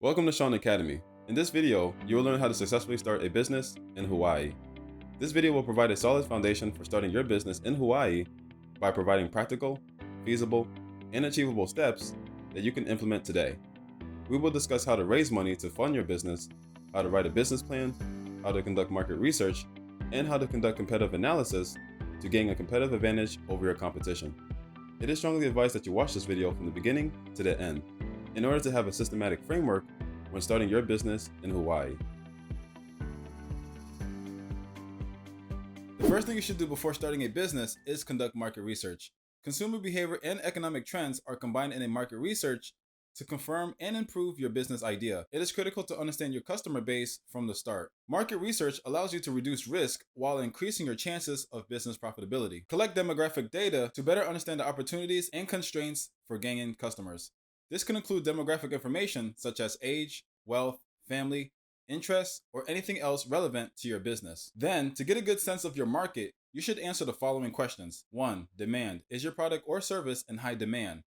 Welcome to Shaun Academy. In this video, you will learn how to successfully start a business in Hawaii. This video will provide a solid foundation for starting your business in Hawaii by providing practical, feasible, and achievable steps that you can implement today. We will discuss how to raise money to fund your business, how to write a business plan, how to conduct market research, and how to conduct competitive analysis to gain a competitive advantage over your competition. It is strongly advised that you watch this video from the beginning to the end in order to have a systematic framework when starting your business in Hawaii. The first thing you should do before starting a business is conduct market research. Consumer behavior and economic trends are combined in a market research to confirm and improve your business idea. It is critical to understand your customer base from the start. Market research allows you to reduce risk while increasing your chances of business profitability. Collect demographic data to better understand the opportunities and constraints for gaining customers. This can include demographic information such as age, wealth, family, interests, or anything else relevant to your business. Then, to get a good sense of your market, you should answer the following questions. 1. Demand. Is your product or service in high demand?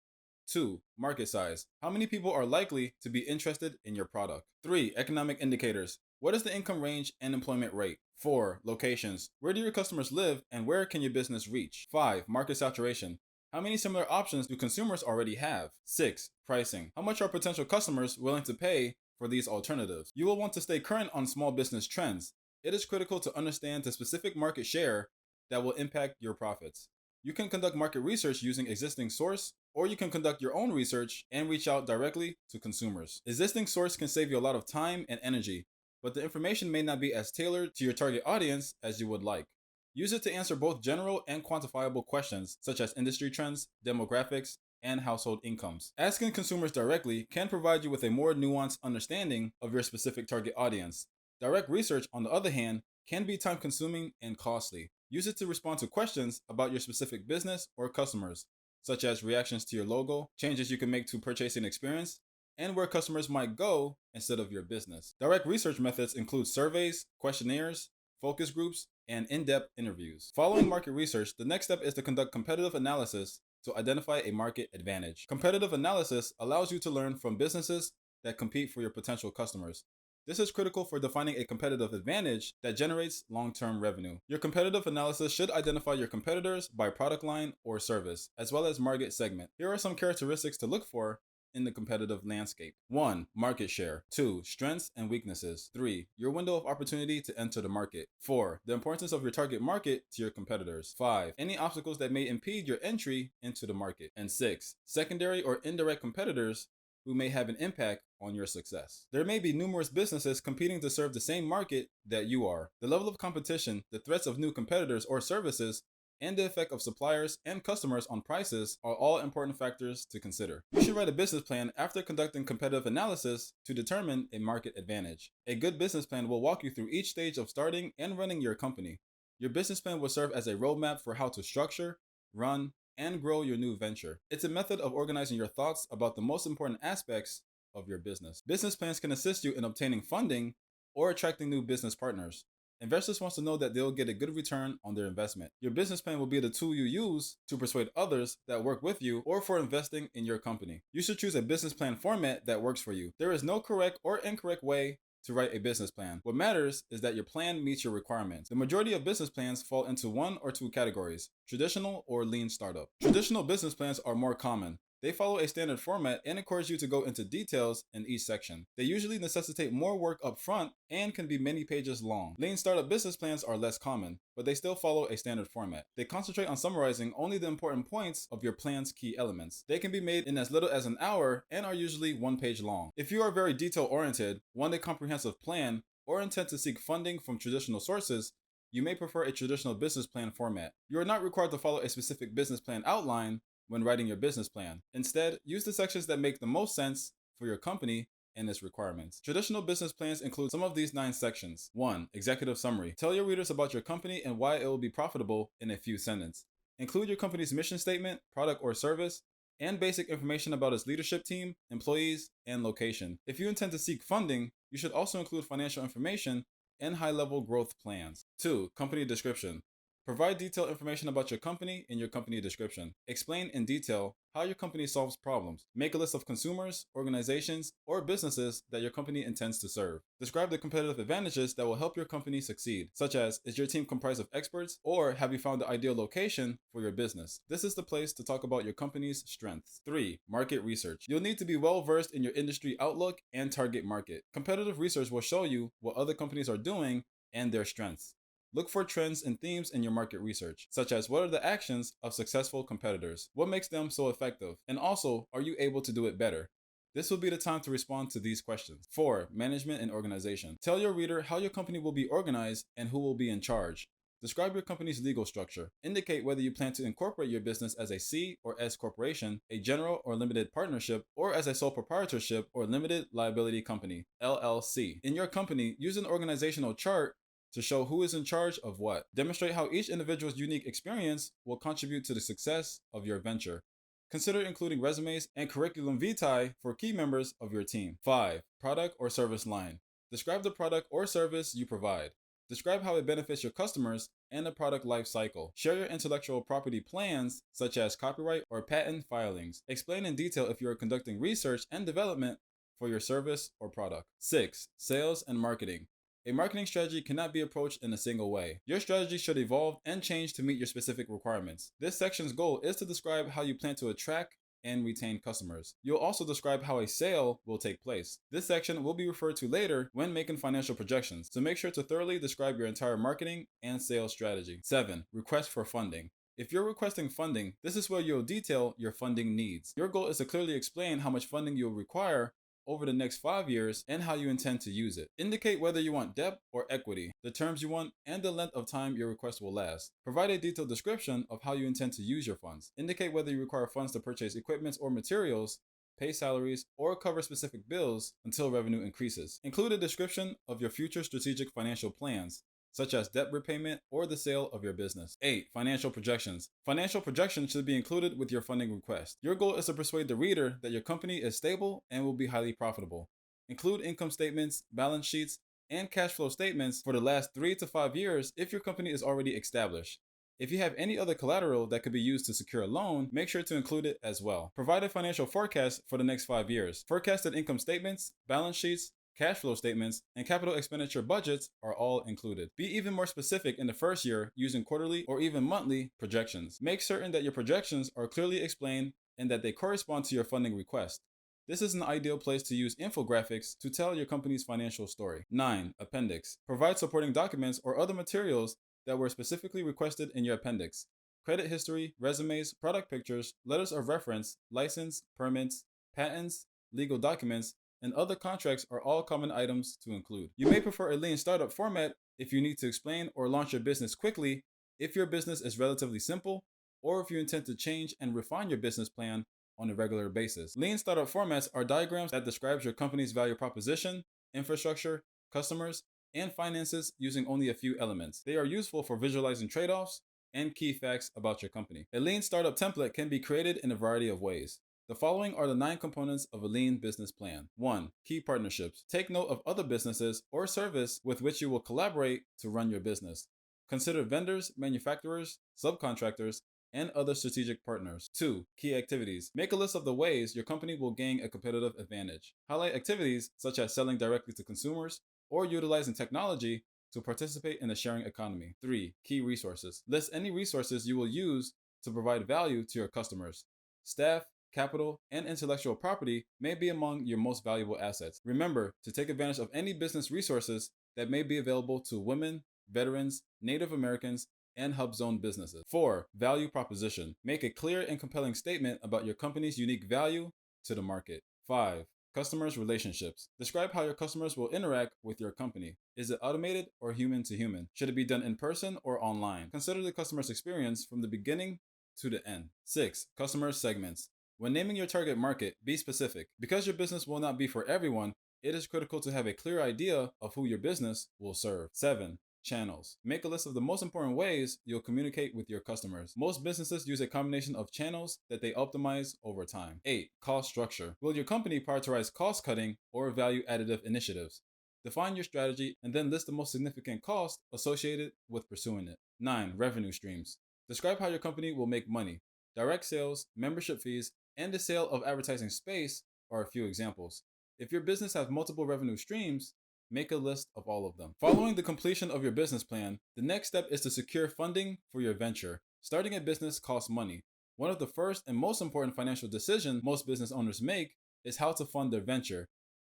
2. Market size. How many people are likely to be interested in your product? 3. Economic indicators. What is the income range and employment rate? 4. Locations. Where do your customers live and where can your business reach? 5. Market saturation. How many similar options do consumers already have? 6. Pricing. How much are potential customers willing to pay for these alternatives? You will want to stay current on small business trends. It is critical to understand the specific market share that will impact your profits. You can conduct market research using existing source, or you can conduct your own research and reach out directly to consumers. Existing source can save you a lot of time and energy, but the information may not be as tailored to your target audience as you would like. Use it to answer both general and quantifiable questions such as industry trends, demographics, and household incomes. Asking consumers directly can provide you with a more nuanced understanding of your specific target audience. Direct research, on the other hand, can be time consuming and costly. Use it to respond to questions about your specific business or customers, such as reactions to your logo, changes you can make to purchasing experience, and where customers might go instead of your business. Direct research methods include surveys, questionnaires, focus groups, and in-depth interviews. Following market research, the next step is to conduct competitive analysis to identify a market advantage. Competitive analysis allows you to learn from businesses that compete for your potential customers. This is critical for defining a competitive advantage that generates long-term revenue. Your competitive analysis should identify your competitors by product line or service, as well as market segment. Here are some characteristics to look for in the competitive landscape. 1. Market share. 2. Strengths and weaknesses. 3. Your window of opportunity to enter the market. 4. The importance of your target market to your competitors. 5. Any obstacles that may impede your entry into the market. And 6. Secondary or indirect competitors who may have an impact on your success. There may be numerous businesses competing to serve the same market that you are. The level of competition, the threats of new competitors or services, and the effect of suppliers and customers on prices are all important factors to consider. You should write a business plan after conducting competitive analysis to determine a market advantage. A good business plan will walk you through each stage of starting and running your company. Your business plan will serve as a roadmap for how to structure, run, and grow your new venture. It's a method of organizing your thoughts about the most important aspects of your business. Business plans can assist you in obtaining funding or attracting new business partners. Investors want to know that they'll get a good return on their investment. Your business plan will be the tool you use to persuade others that work with you or for investing in your company. You should choose a business plan format that works for you. There is no correct or incorrect way to write a business plan. What matters is that your plan meets your requirements. The majority of business plans fall into one or two categories: traditional or lean startup. Traditional business plans are more common. They follow a standard format and encourage you to go into details in each section. They usually necessitate more work up front and can be many pages long. Lean startup business plans are less common, but they still follow a standard format. They concentrate on summarizing only the important points of your plan's key elements. They can be made in as little as an hour and are usually one page long. If you are very detail-oriented, want a comprehensive plan, or intend to seek funding from traditional sources, you may prefer a traditional business plan format. You are not required to follow a specific business plan outline when writing your business plan. Instead, use the sections that make the most sense for your company and its requirements. Traditional business plans include some of these 9 sections. 1. Executive summary. Tell your readers about your company and why it will be profitable in a few sentences. Include your company's mission statement, product or service, and basic information about its leadership team, employees, and location. If you intend to seek funding, you should also include financial information and high-level growth plans. 2. Company description. Provide detailed information about your company in your company description. Explain in detail how your company solves problems. Make a list of consumers, organizations, or businesses that your company intends to serve. Describe the competitive advantages that will help your company succeed, such as, is your team comprised of experts, or have you found the ideal location for your business? This is the place to talk about your company's strengths. 3. Market research. You'll need to be well versed in your industry outlook and target market. Competitive research will show you what other companies are doing and their strengths. Look for trends and themes in your market research, such as what are the actions of successful competitors? What makes them so effective? And also, are you able to do it better? This will be the time to respond to these questions. 4. Management and organization. Tell your reader how your company will be organized and who will be in charge. Describe your company's legal structure. Indicate whether you plan to incorporate your business as a C or S corporation, a general or limited partnership, or as a sole proprietorship or limited liability company, LLC. In your company, use an organizational chart to show who is in charge of what. Demonstrate how each individual's unique experience will contribute to the success of your venture. Consider including resumes and curriculum vitae for key members of your team. 5. Product or service line. Describe the product or service you provide. Describe how it benefits your customers and the product life cycle. Share your intellectual property plans, such as copyright or patent filings. Explain in detail if you are conducting research and development for your service or product. 6. Sales and marketing. A marketing strategy cannot be approached in a single way. Your strategy should evolve and change to meet your specific requirements. This section's goal is to describe how you plan to attract and retain customers. You'll also describe how a sale will take place. This section will be referred to later when making financial projections, so make sure to thoroughly describe your entire marketing and sales strategy. 7. Request for funding. If you're requesting funding, this is where you'll detail your funding needs. Your goal is to clearly explain how much funding you'll require over the next 5 years and how you intend to use it. Indicate whether you want debt or equity, the terms you want, and the length of time your request will last. Provide a detailed description of how you intend to use your funds. Indicate whether you require funds to purchase equipment or materials, pay salaries, or cover specific bills until revenue increases. Include a description of your future strategic financial plans, such as debt repayment or the sale of your business. 8. Financial projections. Financial projections should be included with your funding request. Your goal is to persuade the reader that your company is stable and will be highly profitable. Include income statements, balance sheets, and cash flow statements for the last 3 to 5 years if your company is already established. If you have any other collateral that could be used to secure a loan, make sure to include it as well. Provide a financial forecast for the next 5 years. Forecasted income statements, balance sheets, cash flow statements, and capital expenditure budgets are all included. Be even more specific in the first year using quarterly or even monthly projections. Make certain that your projections are clearly explained and that they correspond to your funding request. This is an ideal place to use infographics to tell your company's financial story. 9. Appendix. Provide supporting documents or other materials that were specifically requested in your appendix. Credit history, resumes, product pictures, letters of reference, license, permits, patents, legal documents, and other contracts are all common items to include. You may prefer a lean startup format if you need to explain or launch your business quickly, if your business is relatively simple, or if you intend to change and refine your business plan on a regular basis. Lean startup formats are diagrams that describes your company's value proposition, infrastructure, customers, and finances using only a few elements. They are useful for visualizing trade-offs and key facts about your company. A lean startup template can be created in a variety of ways. The following are the 9 components of a lean business plan. 1. Key partnerships. Take note of other businesses or service with which you will collaborate to run your business. Consider vendors, manufacturers, subcontractors, and other strategic partners. 2. Key activities. Make a list of the ways your company will gain a competitive advantage. Highlight activities such as selling directly to consumers or utilizing technology to participate in the sharing economy. 3. Key resources. List any resources you will use to provide value to your customers. Staff, capital, and intellectual property may be among your most valuable assets. Remember to take advantage of any business resources that may be available to women, veterans, Native Americans, and hub zone businesses. 4. Value proposition. Make a clear and compelling statement about your company's unique value to the market. 5. Customers' relationships. Describe how your customers will interact with your company. Is it automated or human to human? Should it be done in person or online? Consider the customer's experience from the beginning to the end. 6. Customer segments. When naming your target market, be specific. Because your business will not be for everyone, it is critical to have a clear idea of who your business will serve. 7. Channels. Make a list of the most important ways you'll communicate with your customers. Most businesses use a combination of channels that they optimize over time. 8. Cost structure. Will your company prioritize cost cutting or value additive initiatives? Define your strategy and then list the most significant costs associated with pursuing it. 9. Revenue streams. Describe how your company will make money. Direct sales, membership fees, and the sale of advertising space are a few examples. If your business has multiple revenue streams, make a list of all of them. Following the completion of your business plan, the next step is to secure funding for your venture. Starting a business costs money. One of the first and most important financial decisions most business owners make is how to fund their venture.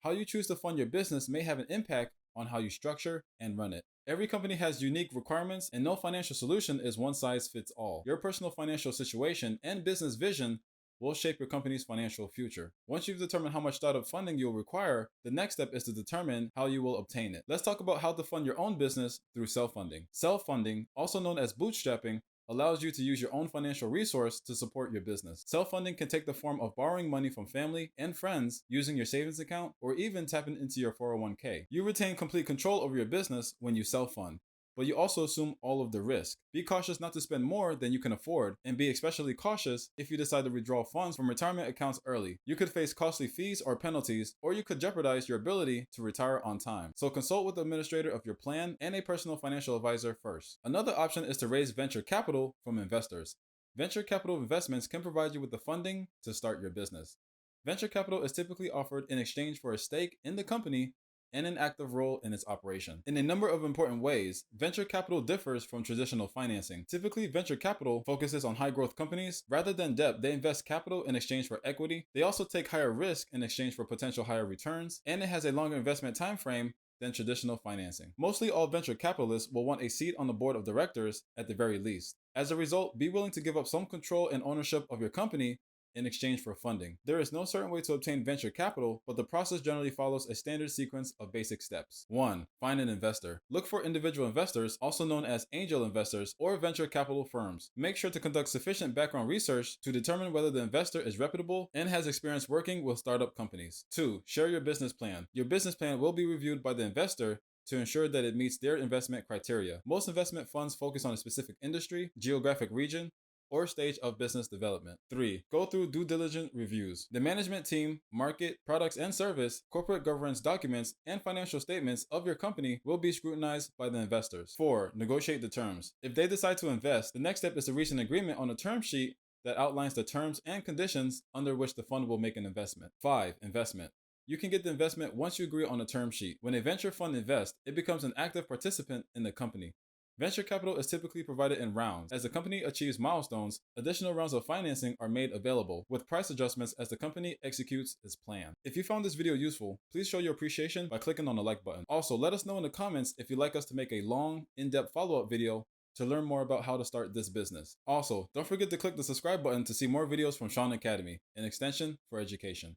How you choose to fund your business may have an impact on how you structure and run it. Every company has unique requirements, and no financial solution is one size fits all. Your personal financial situation and business vision will shape your company's financial future. Once you've determined how much startup funding you'll require, the next step is to determine how you will obtain it. Let's talk about how to fund your own business through self-funding. Self-funding, also known as bootstrapping, allows you to use your own financial resource to support your business. Self-funding can take the form of borrowing money from family and friends, using your savings account, or even tapping into your 401k. You retain complete control over your business when you self-fund, but you also assume all of the risk. Be cautious not to spend more than you can afford, and be especially cautious if you decide to withdraw funds from retirement accounts early. You could face costly fees or penalties, or you could jeopardize your ability to retire on time. So consult with the administrator of your plan and a personal financial advisor first. Another option is to raise venture capital from investors. Venture capital investments can provide you with the funding to start your business. Venture capital is typically offered in exchange for a stake in the company and an active role in its operation. In a number of important ways, venture capital differs from traditional financing. Typically, venture capital focuses on high growth companies. Rather than debt, they invest capital in exchange for equity. They also take higher risk in exchange for potential higher returns, and it has a longer investment time frame than traditional financing. Mostly all venture capitalists will want a seat on the board of directors at the very least. As a result, be willing to give up some control and ownership of your company in exchange for funding. There is no certain way to obtain venture capital, but the process generally follows a standard sequence of basic steps. 1. Find an investor. Look for individual investors, also known as angel investors or venture capital firms. Make sure to conduct sufficient background research to determine whether the investor is reputable and has experience working with startup companies. 2. Share your business plan. Your business plan will be reviewed by the investor to ensure that it meets their investment criteria. Most investment funds focus on a specific industry, geographic region, or stage of business development. 3. Go through due diligence reviews. The management team, market, products and service, corporate governance documents, and financial statements of your company will be scrutinized by the investors. 4. Negotiate the terms. If they decide to invest, the next step is to reach an agreement on a term sheet that outlines the terms and conditions under which the fund will make an investment. 5. Investment. You can get the investment once you agree on a term sheet. When a venture fund invests, it becomes an active participant in the company. Venture capital is typically provided in rounds. As the company achieves milestones, additional rounds of financing are made available, with price adjustments as the company executes its plan. If you found this video useful, please show your appreciation by clicking on the like button. Also, let us know in the comments if you'd like us to make a long, in-depth follow-up video to learn more about how to start this business. Also, don't forget to click the subscribe button to see more videos from Shaun Academy, an extension for education.